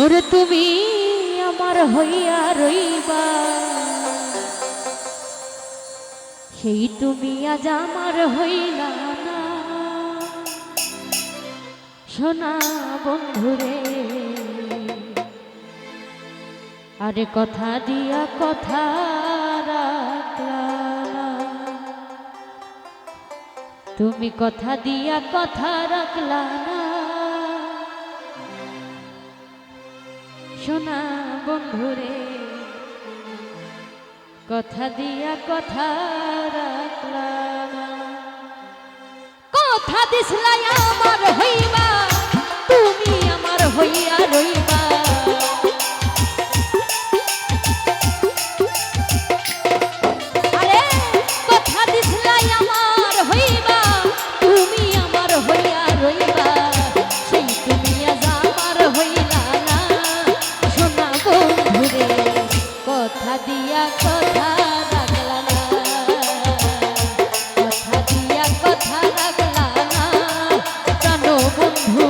ওরে তুমি আমার হইয়া রইবা, সেই তুমি আজ আমার হইলা না। সোনা বন্ধুরে, আরে কথা দিয়া কথা রাখলা না, তুমি কথা দিয়া কথা রাখলা না। সোনা বন্ধুরে, কথা দিয়া কথা রাখলা না। কথা দিছলাই আমার হইবা, তুমি আমার হইয়া রইবা। আরে কথা দিছলাই আমার হইবা, তুমি আমার হইয়া রইবা। সেই তুমি আজ আমার হইলা না। সোনা বন্ধুরে, কথা দিয়া কথা রাখলা না, কথা দিয়া কথা রাখলা না। প্রাণ বন্ধু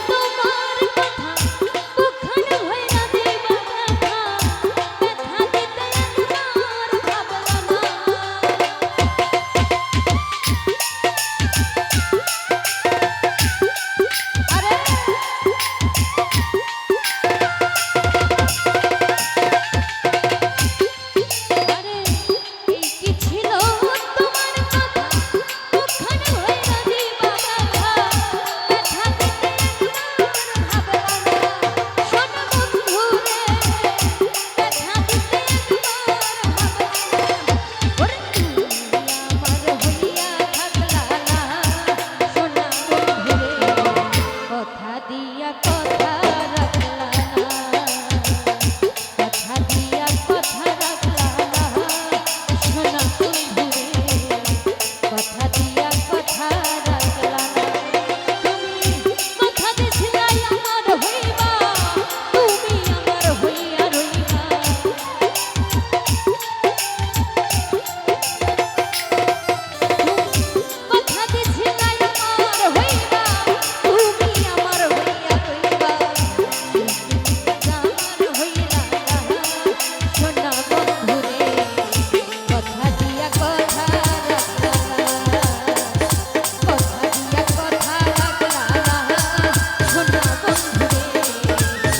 তোমার কথা বুকখান ভইরা দিবা ব্যথা ব্যথা দিতে একবার ভাবলা না আরে আরে এই কি ছিল তোমার কথা বুকখান ভইরা দিবা ব্যথা ব্যথা দিতে একবার ভাবলা না শোন বন্ধু রে ব্যথা দিতে একবার ভাবলা না ওরে তুমি আমার হইয়া থাকলা না সোনা বন্ধু রে কথা দিয়া কথা রাখলা না কথা দিয়া কথা রাখলা না সোনা বন্ধু রে কথা দিয়া কথা রাখলা না তুমি কথা দিছিলা আমার হইবা তুমি আমার হইয়া রইবা কথা দিছিলা আমার হইবা তুমি আমার হইয়া রইবা আমার হইলা না সোনা বন্ধু রে কথা দিয়া কথা রাখলা না কথা দিয়া কথা রাখলা না সোনা বন্ধু রে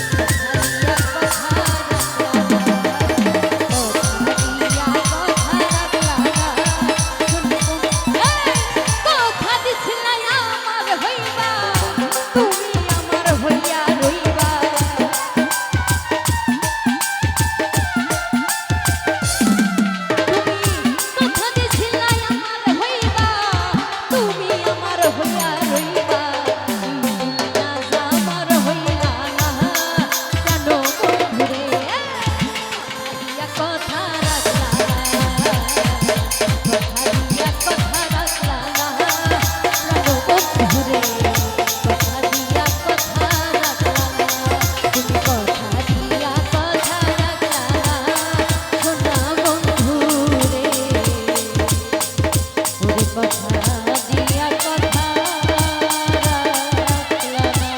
কথা দিয়া কথা রাখলা না কথা দিছিলা আমার হইবা তুমি আমার হইয়া রইবা তুমি কথা দিছিলা আমার হইবা তুমি আমার হইয়া রইবা আজ আমার হইলা না কেন বন্ধু রে দিয়া কথা রাখলা না কথা দিয়া কথা রাখলা না কেন বন্ধু রে কথা দিয়া কথা রাখলা না তুমি কথা দিয়া কথা রাখলা না সোনা বন্ধু রে ওরে কথা দিয়া কথা রাখলা না